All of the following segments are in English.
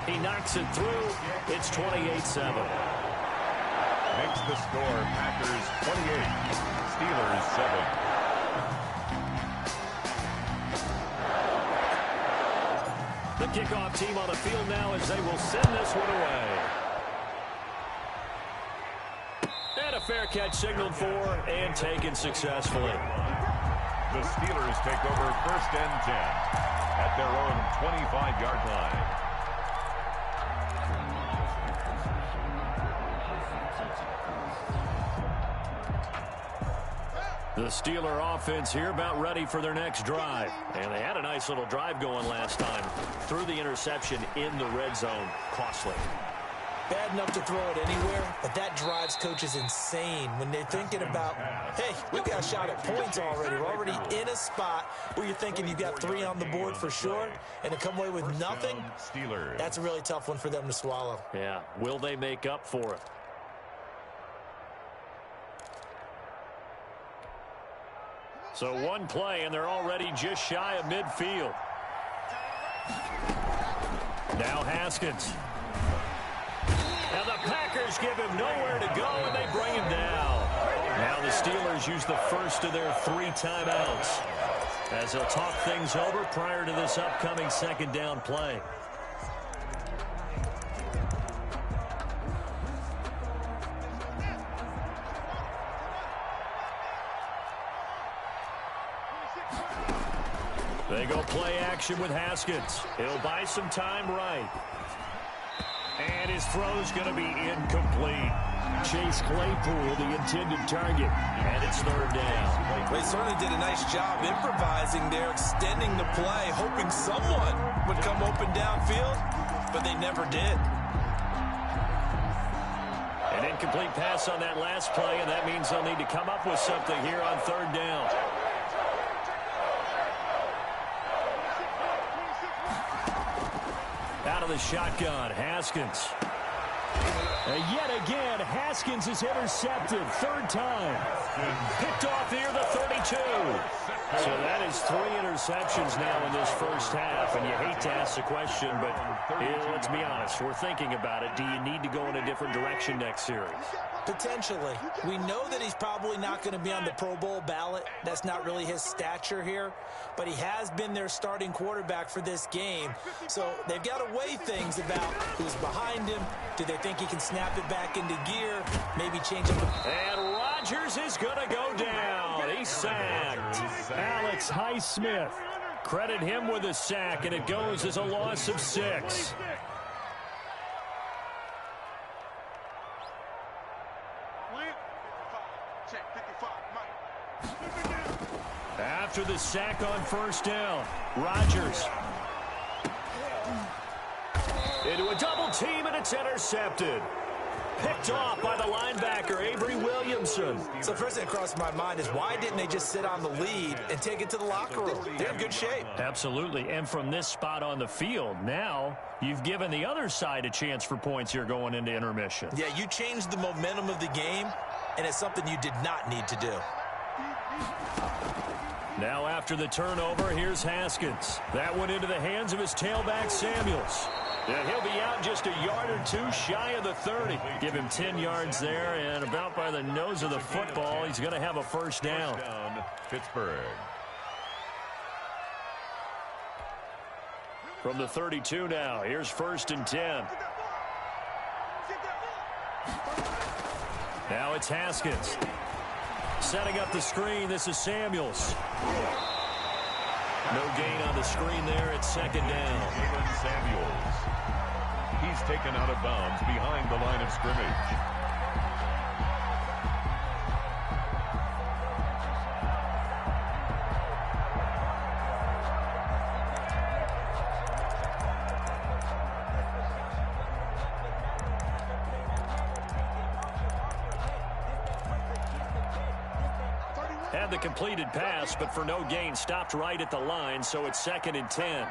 He knocks it through. It's 28-7. Makes the score Packers 28, Steelers 7. The kickoff team on the field now as they will send this one away. And a fair catch signaled for and taken successfully. The Steelers take over 1st and 10 at their own 25-yard line. The Steeler offense here about ready for their next drive. And they had a nice little drive going last time. Threw the interception in the red zone. Costly. Bad enough to throw it anywhere, but that drives coaches insane when they're thinking about, hey, we've got a shot at points already. We're already in a spot where you're thinking you've got 3 on the board for sure, and to come away with nothing, that's a really tough one for them to swallow. Yeah, will they make up for it? So one play, and they're already just shy of midfield. Now Haskins. And the Packers give him nowhere to go, and they bring him down. Now the Steelers use the first of their 3 timeouts as they'll talk things over prior to this upcoming 2nd down play. They go play action with Haskins. He'll buy some time right. And his throw's going to be incomplete. Chase Claypool, the intended target. And it's 3rd down. They certainly did a nice job improvising there, extending the play, hoping someone would come open downfield, but they never did. An incomplete pass on that last play, and that means they'll need to come up with something here on 3rd down. Out of the shotgun, Haskins. And yet again, Haskins is intercepted. 3rd time. Picked off near the 32. So that is 3 interceptions now in this first half. And you hate to ask the question, but let's be honest. We're thinking about it. Do you need to go in a different direction next series? Potentially. We know that he's probably not going to be on the Pro Bowl ballot. That's not really his stature here. But he has been their starting quarterback for this game. So they've got to weigh things about who's behind him. Do they think he can snap it back into gear? Maybe change it. And Rodgers is going to go down. He's sacked. Alex Highsmith. Credit him with a sack, and it goes as a loss of 6. After the sack on 1st down, Rodgers into a double team, and it's intercepted. Picked off by the linebacker, Avery Williamson. So first thing that crossed my mind is why didn't they just sit on the lead and take it to the locker room? They're in good shape. Absolutely, and from this spot on the field, now you've given the other side a chance for points here going into intermission. Yeah, you changed the momentum of the game, and it's something you did not need to do. Now after the turnover, here's Haskins. That went into the hands of his tailback, Samuels. And he'll be out just a yard or 2 shy of the 30. Give him 10 yards there, and about by the nose of the football, he's going to have a 1st down. Pittsburgh. From the 32 now, here's 1st and 10. Now it's Haskins. Setting up the screen, this is Samuels. No gain on the screen there at 2nd down. Samuels. He's taken out of bounds behind the line of scrimmage. Had the completed pass, but for no gain, stopped right at the line, so it's 2nd and 10.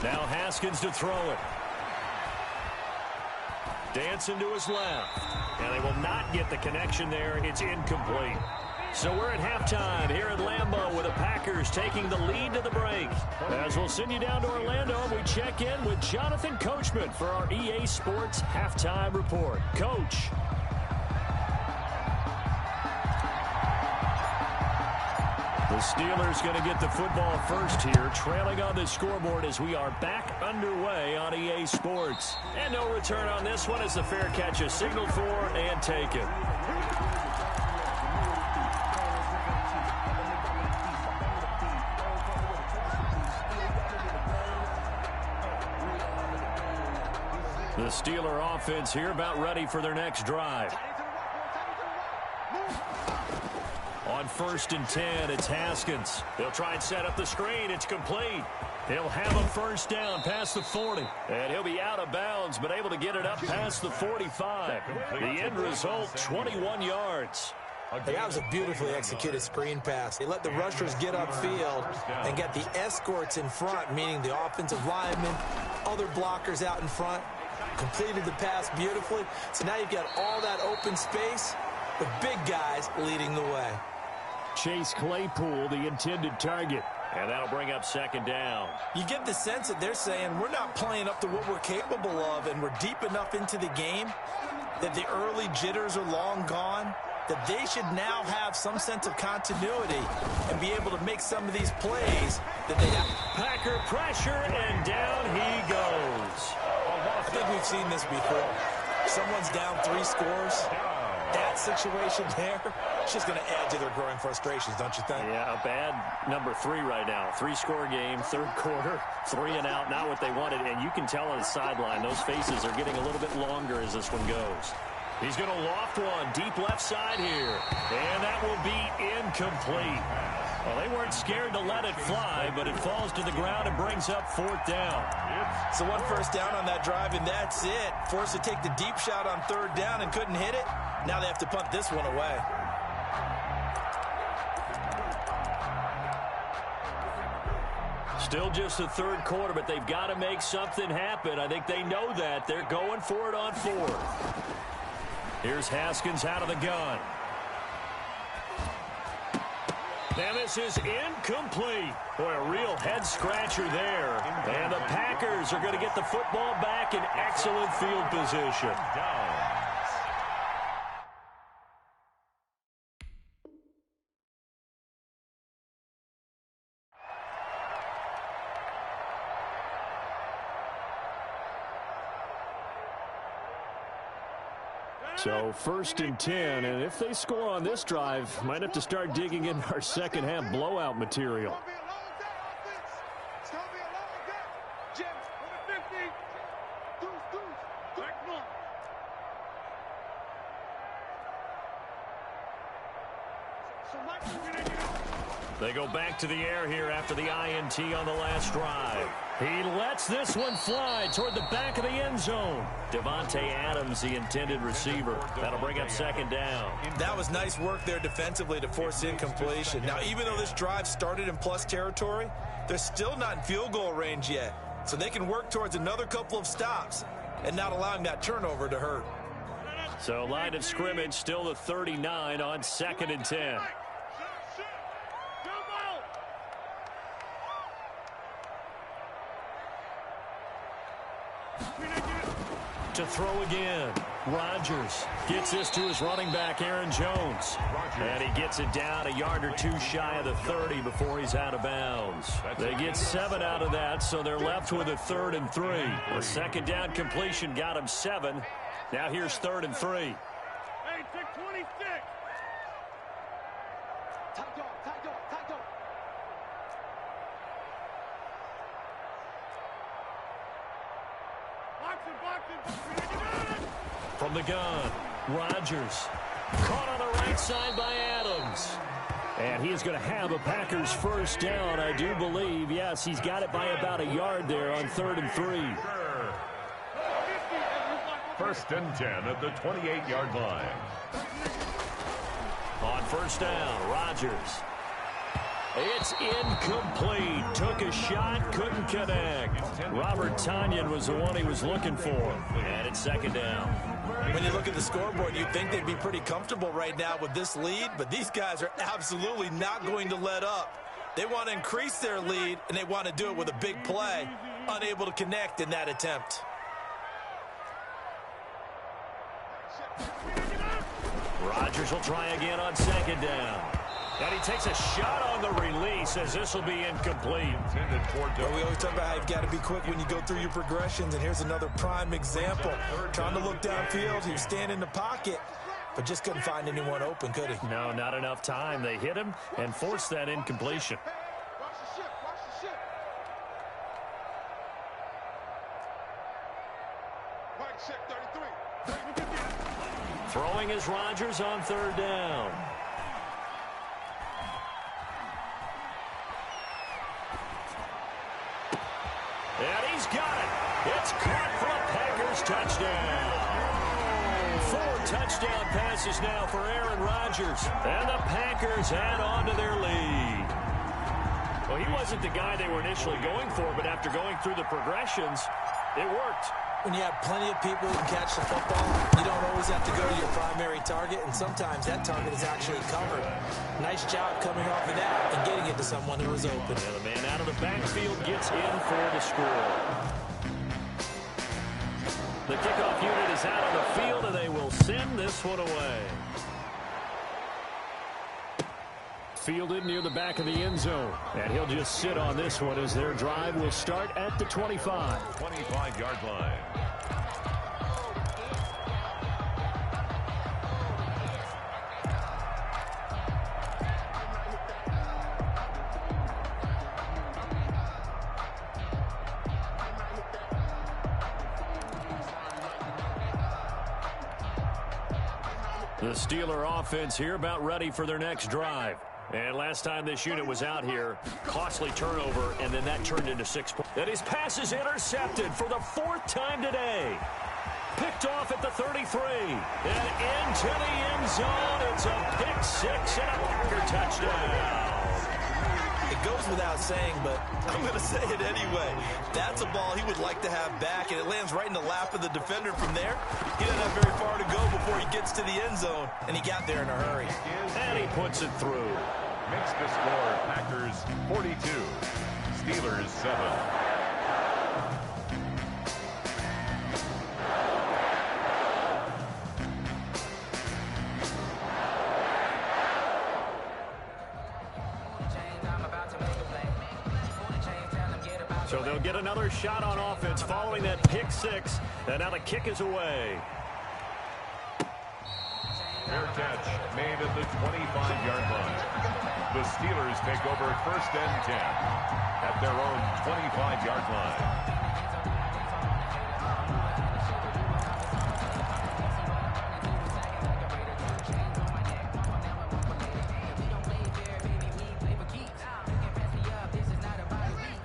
Now Haskins to throw it. Dancing to his left. And they will not get the connection there. It's incomplete. So we're at halftime here at Lambeau with the Packers taking the lead to the break. As we'll send you down to Orlando, we we check in with Jonathan Coachman for our EA Sports Halftime Report. Coach. The Steelers going to get the football first here, trailing on the scoreboard as we are back underway on EA Sports. And no return on this one as the fair catch is signaled for and taken. The Steeler offense here about ready for their next drive. On 1st and 10, it's Haskins. They'll try and set up the screen. It's complete. He'll have a first down past the 40. And he'll be out of bounds, but able to get it up past the 45. The end result, 21 yards. That was a beautifully executed screen pass. They let the rushers get upfield and get the escorts in front, meaning the offensive linemen, other blockers out in front. Completed the pass beautifully. So now you've got all that open space, the big guys leading the way. Chase Claypool, the intended target. And that'll bring up 2nd down. You get the sense that they're saying we're not playing up to what we're capable of, and we're deep enough into the game that the early jitters are long gone, that they should now have some sense of continuity and be able to make some of these plays that they have. Packer pressure, and down he goes. I think we've seen this before. Someone's down 3 scores. That situation there, it's just going to add to their growing frustrations, don't you think? Yeah, a bad number 3 right now. 3-score game, 3rd quarter, 3 and out, not what they wanted. And you can tell on the sideline, those faces are getting a little bit longer as this one goes. He's going to loft one deep left side here. And that will be incomplete. Well, they weren't scared to let it fly, but it falls to the ground and brings up 4th down. So 1 first down on that drive, and that's it. Forced to take the deep shot on 3rd down and couldn't hit it. Now they have to punt this one away. Still just the 3rd quarter, but they've got to make something happen. I think they know that. They're going for it on 4th. Here's Haskins out of the gun. And this is incomplete. Boy, a real head-scratcher there. And the Packers are going to get the football back in excellent field position. So 1st and 10, and if they score on this drive, might have to start digging in our second half blowout material. They go back to the air here after the INT on the last drive. He lets this one fly toward the back of the end zone. Devontae Adams, the intended receiver. That'll bring up 2nd down. That was nice work there defensively to force incompletion. Now, even though this drive started in plus territory, they're still not in field goal range yet. So they can work towards another couple of stops and not allowing that turnover to hurt. So line of scrimmage still the 39 on 2nd and 10. To throw again. Rodgers gets this to his running back, Aaron Jones. And he gets it down a yard or 2 shy of the 30 before he's out of bounds. They get 7 out of that, so they're left with a 3rd and 3. The 2nd down completion got him 7. Now here's 3rd and 3. Hey, take 26. From the gun, Rodgers caught on the right side by Adams. And he is going to have a Packers first down, I do believe. Yes, he's got it by about a yard there on 3rd and 3. 1st and 10 at the 28-yard line. On 1st down, Rodgers. It's incomplete. Took a shot, couldn't connect. Robert Tonyan was the one he was looking for. And it's 2nd down. When you look at the scoreboard, you'd think they'd be pretty comfortable right now with this lead, but these guys are absolutely not going to let up. They want to increase their lead, and they want to do it with a big play. unable to connect in that attempt. Rodgers will try again on second down. And he takes a shot on the release as this will be incomplete. Well, we always talk about how you've got to be quick when you go through your progressions, and here's another prime example. Trying to look downfield, he was standing in the pocket, but just couldn't find anyone open, could he? No, not enough time. They hit him and forced that incompletion. Throwing is Rodgers on third down. And he's got it. It's caught for a Packers touchdown. 4 touchdown passes now for Aaron Rodgers. And the Packers add on to their lead. Well, he wasn't the guy they were initially going for, but after going through the progressions, it worked. When you have plenty of people who can catch the football, you don't always have to go to your primary target, and sometimes that target is actually covered. Nice job coming off of that and getting it to someone who was open. And the man out of the backfield gets in for the score. The kickoff unit is out on the field, and they will send this one away. Fielded near the back of the end zone. And he'll just sit on this one as their drive will start at the 25. 25-yard line. The Steeler offense here about ready for their next drive. And last time this unit was out here, costly turnover, and then that turned into 6 points. And his pass is intercepted for the 4th time today. Picked off at the 33. And into the end zone. It's a pick 6 and a Packer touchdown. It goes without saying, but I'm going to say it anyway. That's a ball he would like to have back, and it lands right in the lap of the defender from there. He doesn't have very far to go before he gets to the end zone, and he got there in a hurry. And he puts it through. Makes the score Packers 42, Steelers 7. So they'll get another shot on offense following that pick 6. And now the kick is away. Fair catch made at the 25-yard line. The Steelers take over 1st and 10 at their own 25-yard line.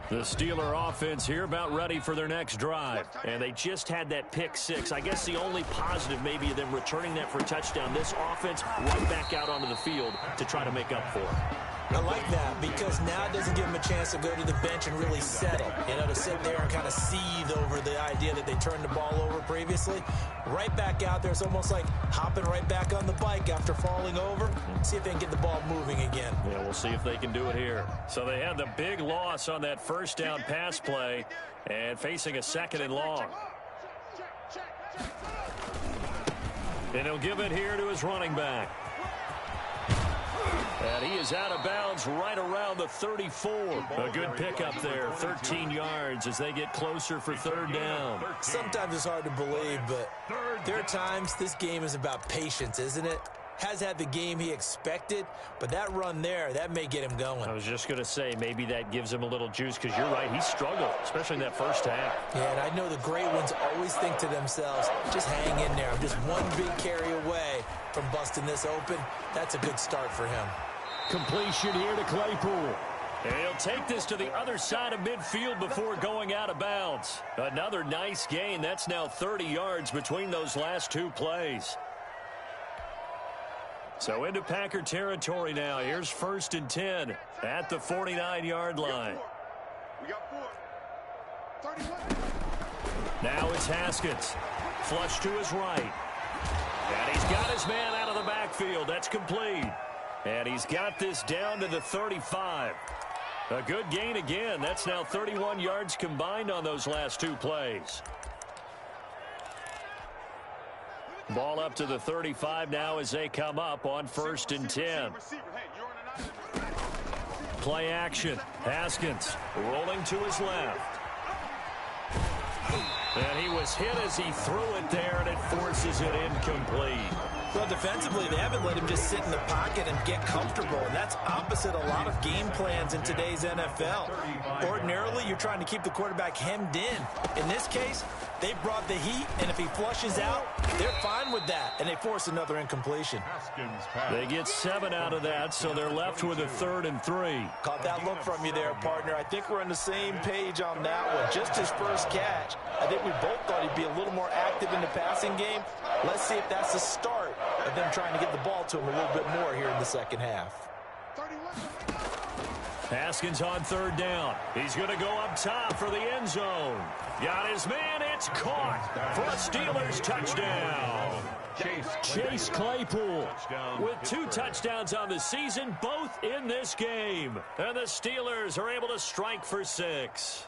The Steeler offense here about ready for their next drive. And they just had that pick 6. I guess the only positive maybe of them returning that for a touchdown. This offense right back out onto the field to try to make up for it. I like that because now it doesn't give them a chance to go to the bench and really settle. You know, to sit there and kind of seethe over the idea that they turned the ball over previously. Right back out there. It's almost like hopping right back on the bike after falling over. See if they can get the ball moving again. Yeah, we'll see if they can do it here. So they had the big loss on that 1st down pass play and facing a 2nd and long. And he'll give it here to his running back. And he is out of bounds right around the 34. A good pickup there, 13 yards as they get closer for 3rd down. Sometimes it's hard to believe, but there are times this game is about patience, isn't it? Has had the game he expected, but that run there, that may get him going. I was just going to say, maybe that gives him a little juice because you're right, he struggled, especially in that 1st half. Yeah, and I know the great ones always think to themselves, just hang in there. I'm just one big carry away from busting this open. That's a good start for him. Completion here to Claypool. And he'll take this to the other side of midfield before going out of bounds. Another nice gain. That's now 30 yards between those last 2 plays. So into Packer territory now. Here's 1st and 10 at the 49-yard line. Now it's Haskins. Flush to his right. And he's got his man out of the backfield. That's complete. And he's got this down to the 35. A good gain again. That's now 31 yards combined on those last two plays. Ball up to the 35 now as they come up on 1st and 10. Play action. Haskins rolling to his left. And he was hit as he threw it there, and it forces it incomplete. Well, defensively, they haven't let him just sit in the pocket and get comfortable, and that's opposite a lot of game plans in today's NFL. Ordinarily, you're trying to keep the quarterback hemmed in. In this case, they brought the heat, and if he flushes out, they're fine with that, and they force another incompletion. They get 7 out of that, so they're left with a 3rd and 3. Caught that look from you there, partner. I think we're on the same page on that one. Just his first catch. I think we both thought he'd be a little more active in the passing game. Let's see if that's the start of them trying to get the ball to him a little bit more here in the second half. Haskins on 3rd down. He's going to go up top for the end zone. Got his man. It's caught for a Steelers touchdown. Chase Claypool with 2 touchdowns on the season, both in this game. And the Steelers are able to strike for 6.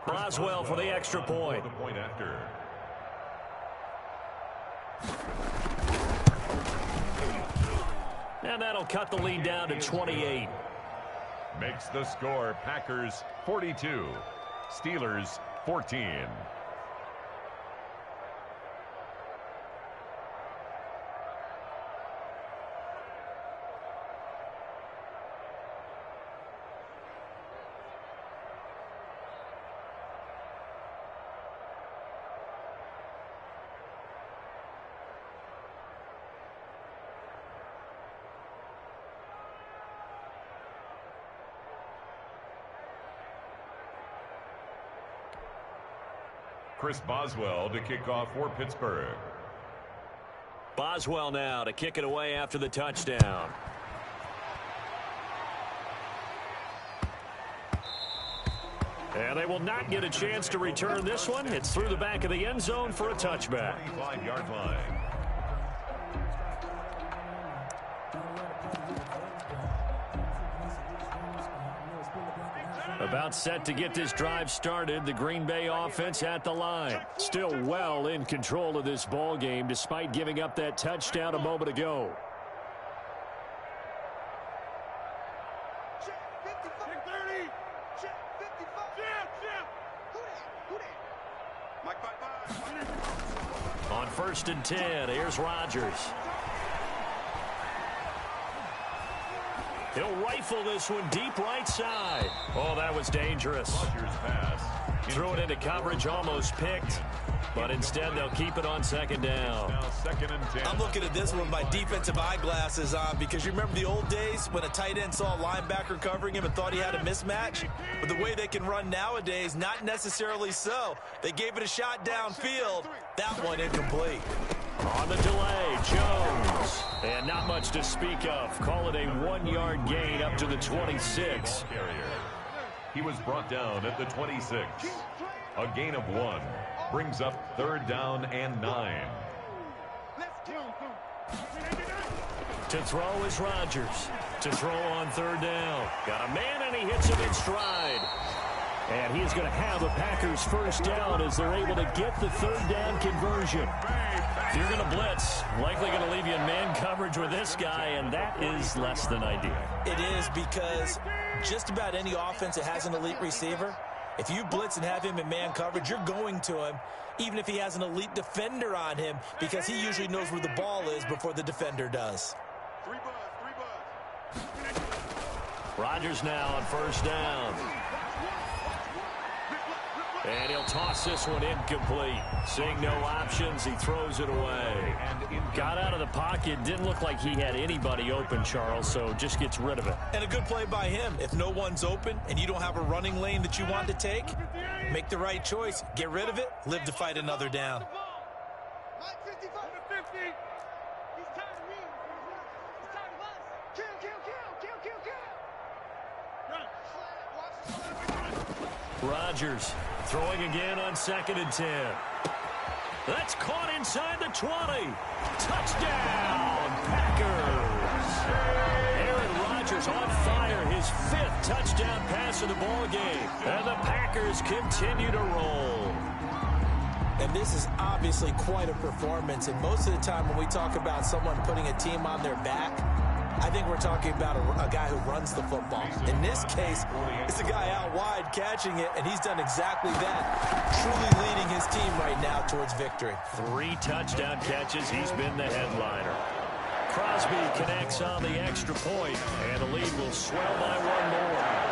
Boswell for the extra point. And that'll cut the lead down to 28. Makes the score Packers 42, Steelers 14. Chris Boswell to kick off for Pittsburgh. Boswell now to kick it away after the touchdown. And they will not get a chance to return this one. It's through the back of the end zone for a touchback. 25-yard line. About set to get this drive started. The Green Bay offense at the line. Still well in control of this ball game despite giving up that touchdown a moment ago. On 1st and 10, here's Rodgers. He'll rifle this one deep right side. Oh, that was dangerous. Threw it into coverage, almost picked. But instead, they'll keep it on 2nd down. Now 2nd and 10. I'm looking at this one with my defensive eyeglasses on because you remember the old days when a tight end saw a linebacker covering him and thought he had a mismatch? But the way they can run nowadays, not necessarily so. They gave it a shot downfield. That one incomplete. On the delay, Jones. And not much to speak of. Call it a 1-yard gain up to the 26. He was brought down at the 26. A gain of 1 brings up 3rd down and 9. To throw is Rodgers. To throw on 3rd down. Got a man and he hits him in stride. And he is going to have the Packers' 1st down as they're able to get the 3rd down conversion. If you're going to blitz, likely going to leave you in man coverage with this guy, and that is less than ideal. It is because just about any offense that has an elite receiver, if you blitz and have him in man coverage, you're going to him, even if he has an elite defender on him, because he usually knows where the ball is before the defender does. Rodgers now on 1st down. And he'll toss this one incomplete. Seeing no options, he throws it away. Got out of the pocket. Didn't look like he had anybody open, Charles, so just gets rid of it. And a good play by him. If no one's open and you don't have a running lane that you want to take, make the right choice. Get rid of it. Live to fight another down. Rodgers throwing again on 2nd and 10. That's caught inside the 20. Touchdown, Packers. Aaron Rodgers on fire, his 5th touchdown pass of the ball game. And the Packers continue to roll. And this is obviously quite a performance. And most of the time when we talk about someone putting a team on their back, I think we're talking about a guy who runs the football. In this case, it's a guy out wide catching it, and he's done exactly that, truly leading his team right now towards victory. 3 touchdown catches. He's been the headliner. Crosby connects on the extra point, and the lead will swell by 1 more.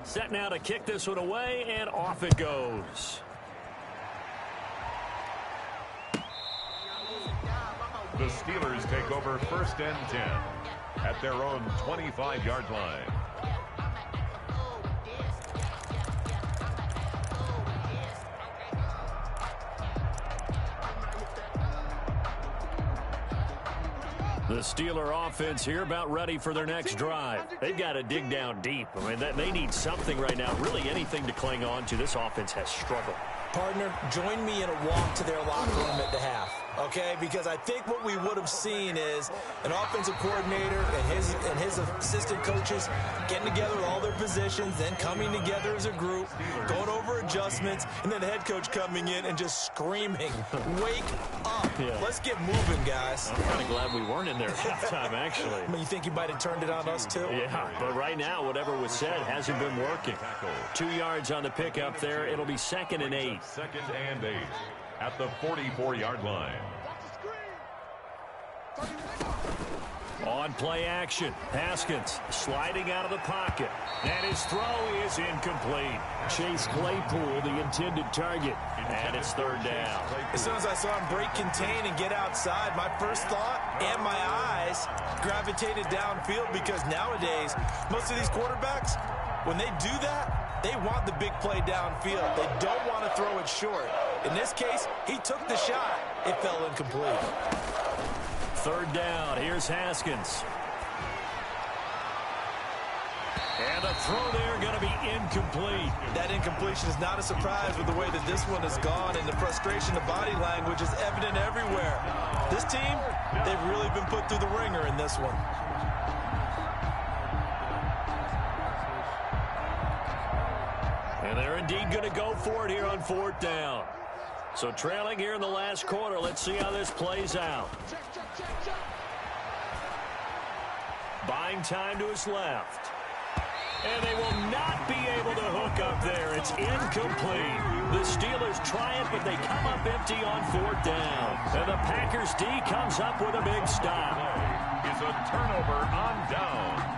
Set now to kick this one away, and off it goes. The Steelers take over 1st and 10 at their own 25-yard line. The Steeler offense here about ready for their next drive. They've got to dig down deep. I mean, they need something right now, really anything to cling on to. This offense has struggled. Partner, join me in a walk to their locker room at the half, okay? Because I think what we would have seen is an offensive coordinator and his assistant coaches getting together all their positions, then coming together as a group, going over adjustments, and then the head coach coming in and just screaming, wake up. Yeah. Let's get moving, guys. I'm kind of glad we weren't in there at halftime, actually. I mean, you think you might have turned it on us, too? Yeah, but right now, whatever was said hasn't been working. 2 yards on the pickup there. It'll be 2nd and 8. 2nd and 8 at the 44-yard line. On play action, Haskins sliding out of the pocket, and his throw is incomplete. Chase Claypool, the intended target, and it's 3rd down. As soon as I saw him break contain and get outside, my first thought and my eyes gravitated downfield, because nowadays, most of these quarterbacks, when they do that, they want the big play downfield. They don't want to throw it short. In this case, he took the shot. It fell incomplete. 3rd down. Here's Haskins. And the throw there going to be incomplete. That incompletion is not a surprise with the way that this one has gone, and the frustration, the body language is evident everywhere. This team, they've really been put through the ringer in this one. And they're indeed going to go for it here on 4th down. So trailing here in the last quarter. Let's see how this plays out. Buying time to his left. And they will not be able to hook up there. It's incomplete. The Steelers try it, but they come up empty on 4th down. And the Packers D comes up with a big stop. Is a turnover on down.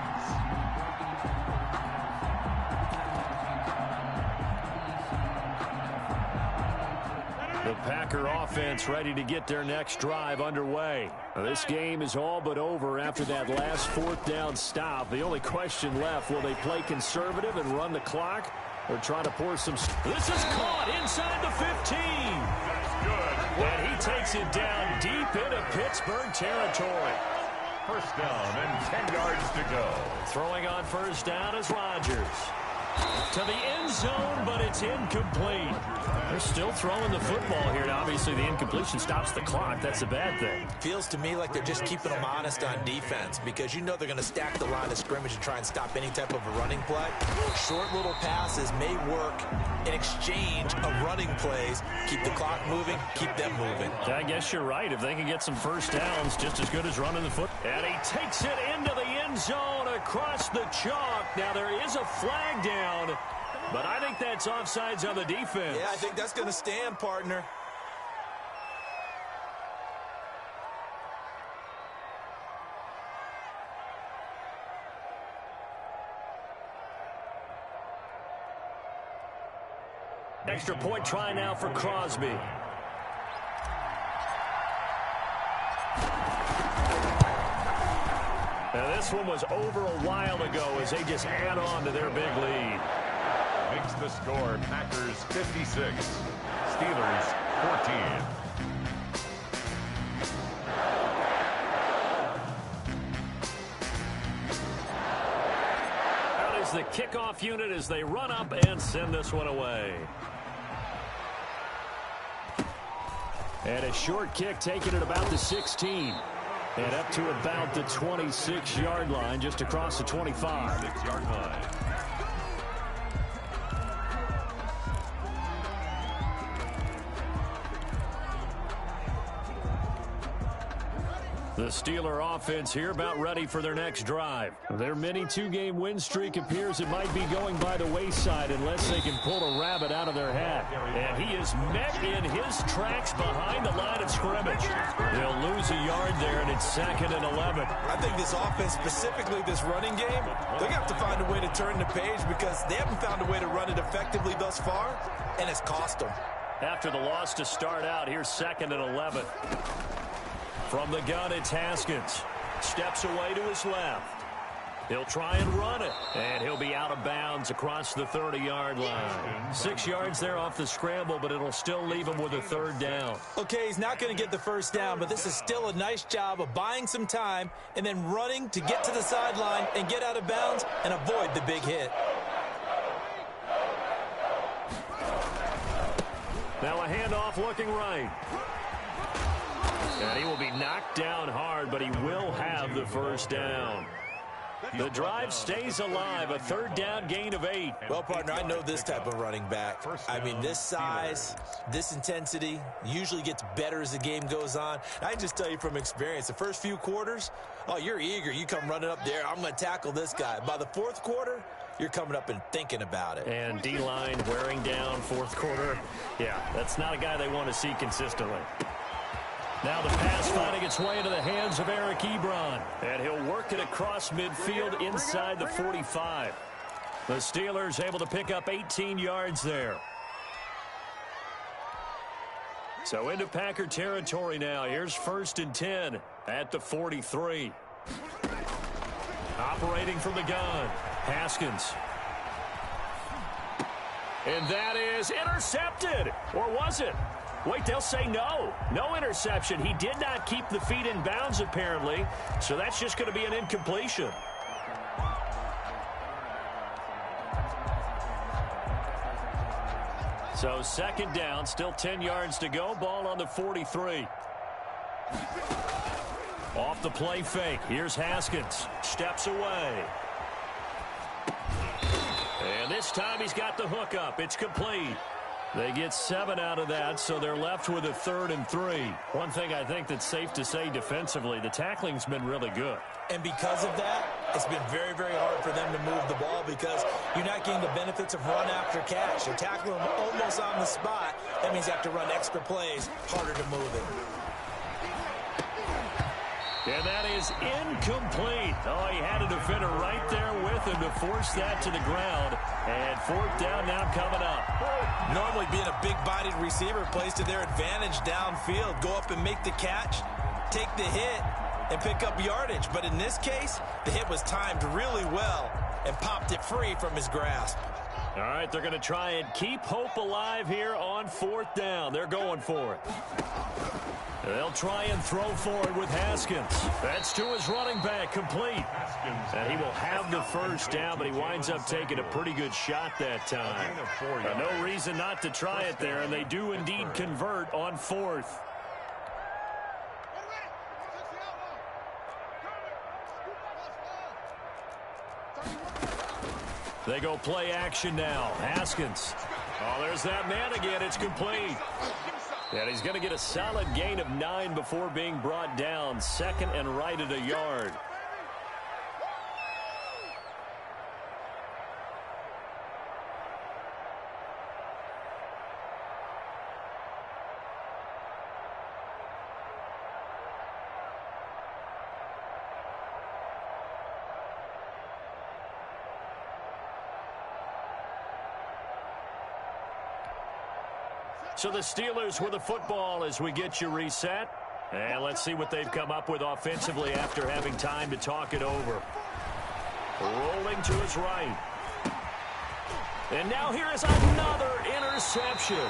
The Packer offense ready to get their next drive underway. Now, this game is all but over after that last 4th down stop. The only question left, will they play conservative and run the clock, or try to pour some... This is caught inside the 15. That's good. And he takes it down deep into Pittsburgh territory. 1st down and 10 yards to go. Throwing on 1st down is Rodgers. To the end zone, but it's incomplete. They're still throwing the football here, and obviously the incompletion stops the clock. That's a bad thing. Feels to me like they're just keeping them honest on defense, because you know they're going to stack the line of scrimmage and try and stop any type of a running play. Short little passes may work in exchange of running plays. Keep the clock moving, keep them moving. I guess you're right. If they can get some 1st downs, just as good as running the foot. And he takes it into the end zone across the chalk. Now there is a flag down, but I think that's offsides on the defense. Yeah, I think that's going to stand, partner. Extra point try now for Crosby. Now this one was over a while ago as they just add on to their big lead. makes the score Packers 56, Steelers 14. Out is the kickoff unit as they run up and send this one away. And a short kick taken at about the 16. And up to about the 26-yard line, just across the 25. 6-yard line. The Steeler offense here about ready for their next drive. Their mini two-game win streak appears it might be going by the wayside unless they can pull a rabbit out of their hat. And he is met in his tracks behind the line of scrimmage. They'll lose a yard there, and it's 2nd and 11. I think this offense, specifically this running game, they're going to have to find a way to turn the page because they haven't found a way to run it effectively thus far, and it's cost them. After the loss to start out, here's 2nd and 11. From the gun, it's Haskins. Steps away to his left. He'll try and run it, and he'll be out of bounds across the 30-yard line. 6 yards there off the scramble, but it'll still leave him with a 3rd down. Okay, he's not going to get the 1st down, but this is still a nice job of buying some time and then running to get to the sideline and get out of bounds and avoid the big hit. Now a handoff looking right. And he will be knocked down hard, but he will have the 1st down. The drive stays alive, a 3rd down gain of 8. Well, partner, I know this type of running back. I mean, this size, this intensity usually gets better as the game goes on. I can just tell you from experience, the first few quarters, oh, you're eager. You come running up there, I'm going to tackle this guy. By the 4th quarter, you're coming up and thinking about it. And D-line wearing down 4th quarter. Yeah, that's not a guy they want to see consistently. Now the pass finding its way into the hands of Eric Ebron. And he'll work it across midfield inside the 45. The Steelers able to pick up 18 yards there. So into Packer territory now. Here's 1st and 10 at the 43. Operating from the gun, Haskins. And that is intercepted. Or was it? Wait, they'll say no. No interception. He did not keep the feet in bounds, apparently. So that's just going to be an incompletion. So 2nd down, still 10 yards to go. Ball on the 43. Off the play fake. Here's Haskins. Steps away. And this time he's got the hook up. It's complete. They get 7 out of that, so they're left with a 3rd and 3. One thing I think that's safe to say defensively, the tackling's been really good. And because of that, it's been very, very hard for them to move the ball because you're not getting the benefits of run after catch. You're tackling them almost on the spot. That means you have to run extra plays, harder to move it. And that is incomplete. Oh, he had a defender right there with him to force that to the ground. And 4th down now coming up. Normally being a big-bodied receiver plays to their advantage downfield. Go up and make the catch, take the hit, and pick up yardage. But in this case, the hit was timed really well and popped it free from his grasp. All right, they're going to try and keep hope alive here on 4th down. They're going for it. They'll try and throw forward with Haskins. That's to his running back, complete. And he will have the 1st down, but he winds up taking a pretty good shot that time. No reason not to try it there, and they do indeed convert on 4th. They go play action now. Haskins. Oh, there's that man again. It's complete. And he's going to get a solid gain of 9 before being brought down. 2nd and right at a yard. So the Steelers with the football as we get you reset. And let's see what they've come up with offensively after having time to talk it over. Rolling to his right. And now here is another interception.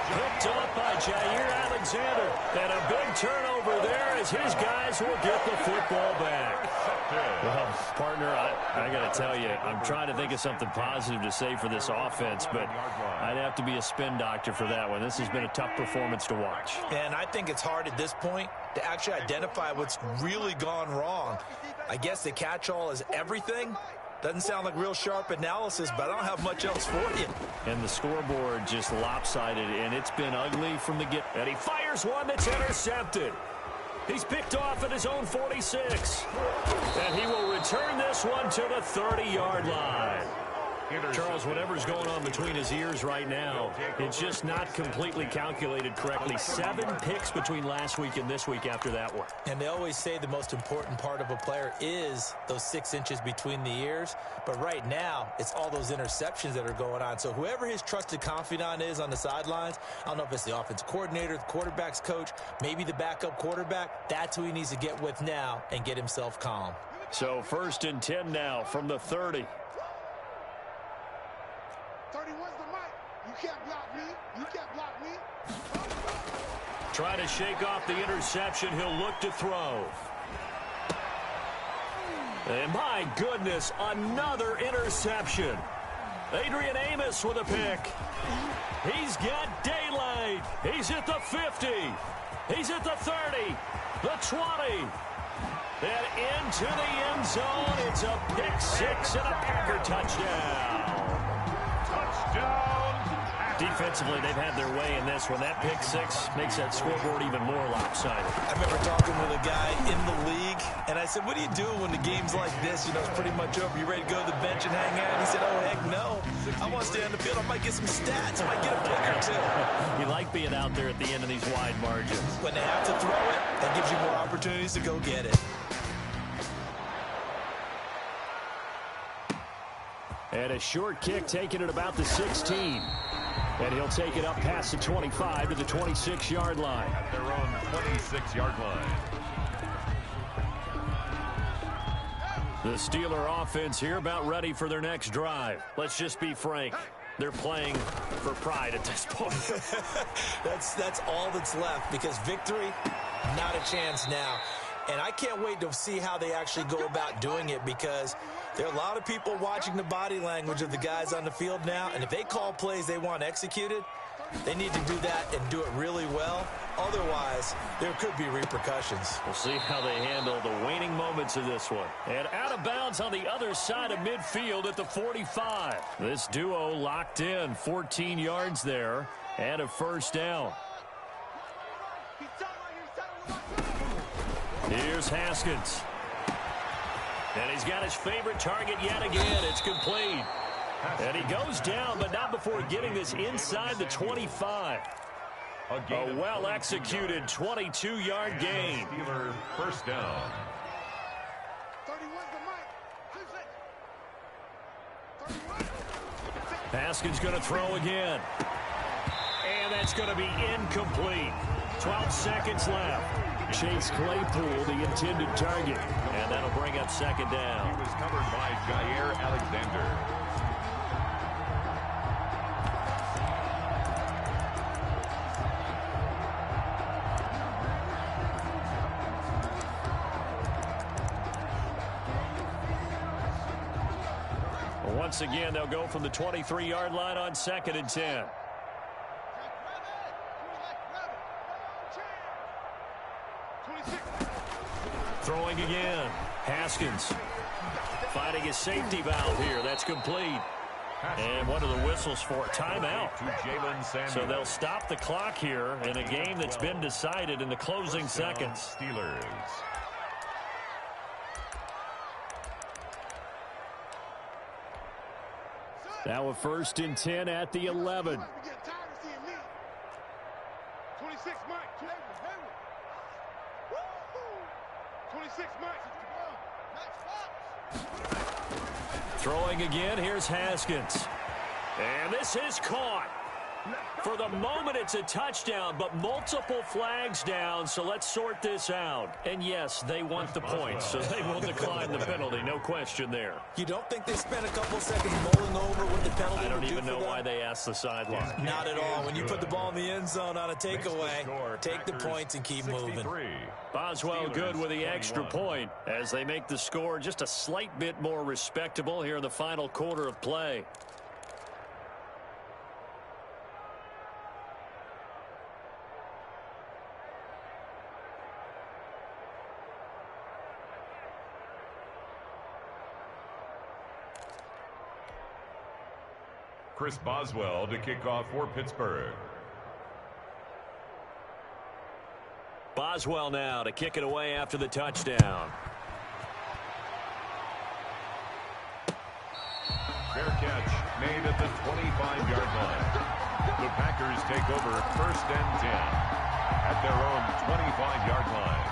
Picked off by Jair Alexander. And a big turnover there as his guys will get the football back. Well, partner, I got to tell you, I'm trying to think of something positive to say for this offense, but I'd have to be a spin doctor for that one. This has been a tough performance to watch. And I think it's hard at this point to actually identify what's really gone wrong. I guess the catch-all is everything. Doesn't sound like real sharp analysis, but I don't have much else for you. And the scoreboard just lopsided, and it's been ugly from the get. And he fires one that's intercepted. He's picked off at his own 46. And he will return this one to the 30-yard line. Charles, whatever's going on between his ears right now, it's just not completely calculated correctly. 7 picks between last week and this week after that one. And they always say the most important part of a player is those 6 inches between the ears. But right now, it's all those interceptions that are going on. So whoever his trusted confidant is on the sidelines, I don't know if it's the offensive coordinator, the quarterback's coach, maybe the backup quarterback, that's who he needs to get with now and get himself calm. So 1st and 10 now from the 30. 31's the mic. You can't block me. You can't block me. Trying to shake off the interception. He'll look to throw. And my goodness, another interception. Adrian Amos with a pick. He's got daylight. He's at the 50. He's at the 30. The 20. And into the end zone. It's a pick 6 and a Packer touchdown. Defensively, they've had their way in this one. That pick 6 makes that scoreboard even more lopsided. I remember talking with a guy in the league, and I said, what do you do when the game's like this? You know, it's pretty much over. You ready to go to the bench and hang out? He said, oh, heck no. I want to stay on the field. I might get some stats. I might get a pick or two. You like being out there at the end of these wide margins. When they have to throw it, that gives you more opportunities to go get it. And a short kick taken at about the 16. And he'll take it up past the 25 to the 26-yard line. At their own 26-yard line. The Steeler offense here about ready for their next drive. Let's just be frank. They're playing for pride at this point. That's all that's left, because victory, not a chance now. And I can't wait to see how they actually go about doing it, because there are a lot of people watching the body language of the guys on the field now, and if they call plays they want executed, they need to do that and do it really well. Otherwise, there could be repercussions. We'll see how they handle the waning moments of this one. And out of bounds on the other side of midfield at the 45. This duo locked in, 14 yards there, and a first down. Here's Haskins. And he's got his favorite target yet again. It's complete. And he goes down, but not before getting this inside the 25. A well-executed 22-yard gain. Steeler first down. 31's the mic. Haskins going to throw again. And that's going to be incomplete. 12 seconds left. Chase Claypool, the intended target. And that'll bring up second down. He was covered by Jair Alexander. Once again, they'll go from the 23-yard line on 2nd and 10. Throwing again. Haskins finding his safety valve here. That's complete. And what are the whistles for? Timeout. So they'll stop the clock here in a game that's been decided in the closing seconds. Steelers. Now a 1st and 10 at the 11. 26 Mike. 26 Mike. Throwing again. Here's Haskins. And this is caught. For the moment, it's a touchdown, but multiple flags down, so let's sort this out. And yes, they want the points, so they will decline the penalty, no question there. You don't think they spent a couple seconds mulling over what the penalty I don't would do even know for them? why they asked the sideline. Not at all. When you put the ball in the end zone on a takeaway, take the points and keep moving. Boswell good with the extra point as they make the score just a slight bit more respectable here in the final quarter of play. Chris Boswell to kick off for Pittsburgh. Boswell now to kick it away after the touchdown. Fair catch made at the 25-yard line. The Packers take over 1st and 10 at their own 25-yard line.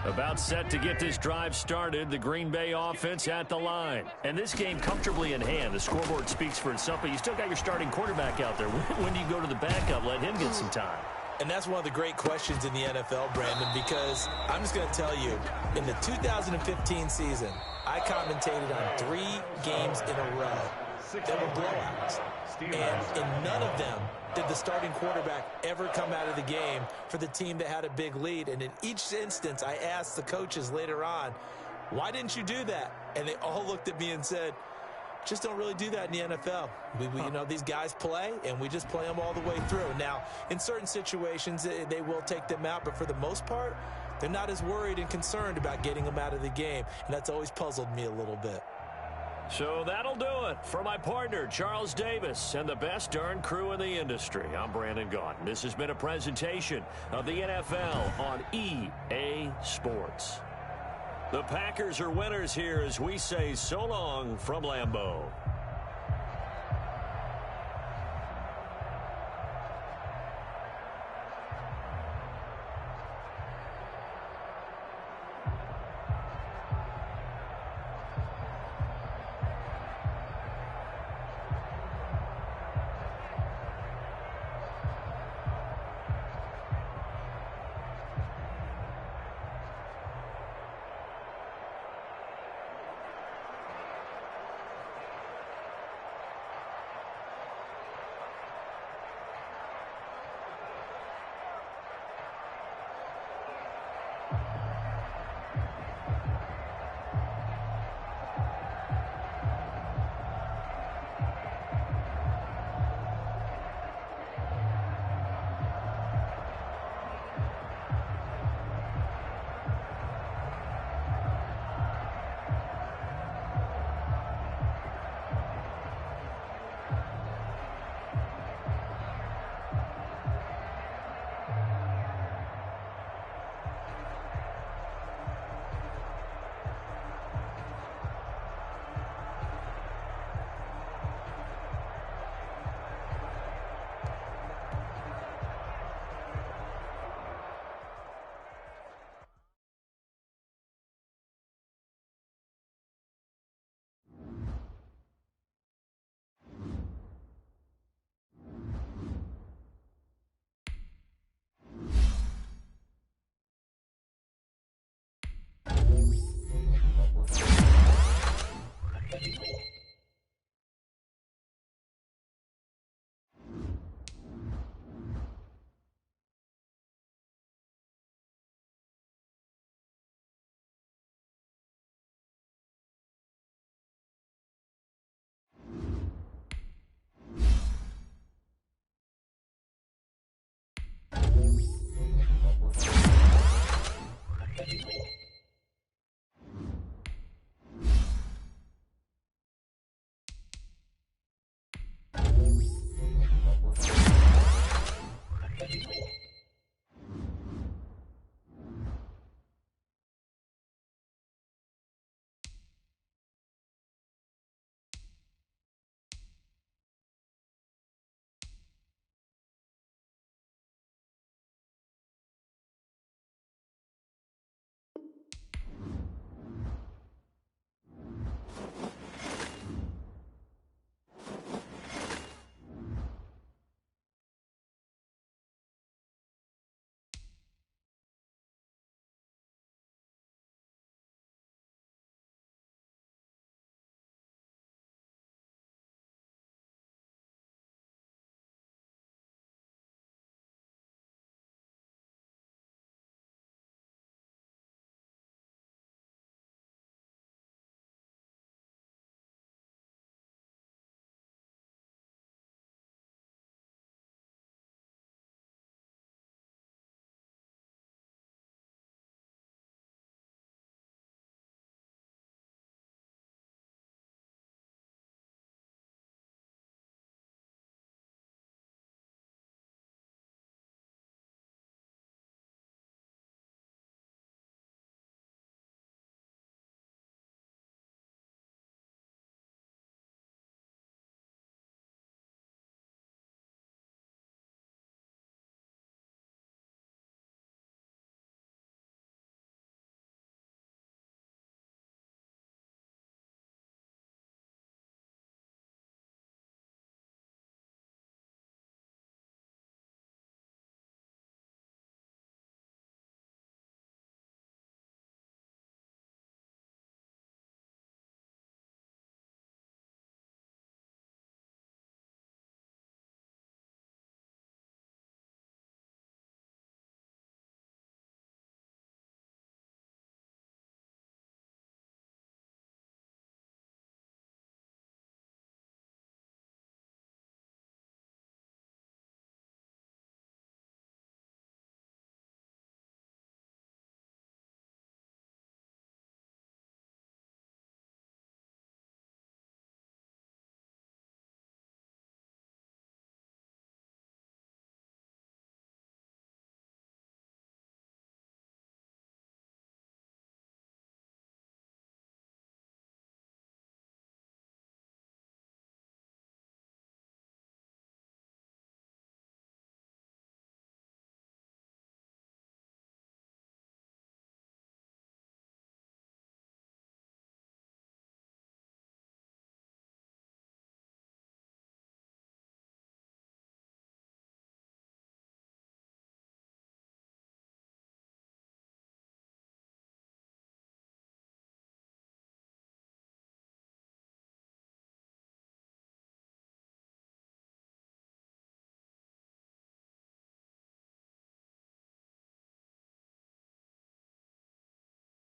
About set to get this drive started, the Green Bay offense at the line. And this game comfortably in hand. The scoreboard speaks for itself, but you still got your starting quarterback out there. When do you go to the backup? Let him get some time. And that's one of the great questions in the NFL, Brandon, because I'm just going to tell you, in the 2015 season, I commentated on 3 games in a row that were blowouts. And in none of them did the starting quarterback ever come out of the game for the team that had a big lead. And in each instance, I asked the coaches later on, why didn't you do that? And they all looked at me and said, just don't really do that in the NFL. You know, these guys play, and we just play them all the way through. Now, in certain situations, they will take them out, but for the most part, they're not as worried and concerned about getting them out of the game, and that's always puzzled me a little bit. So that'll do it for my partner, Charles Davis, and the best darn crew in the industry. I'm Brandon Gaudin. This has been a presentation of the NFL on EA Sports. The Packers are winners here as we say so long from Lambeau.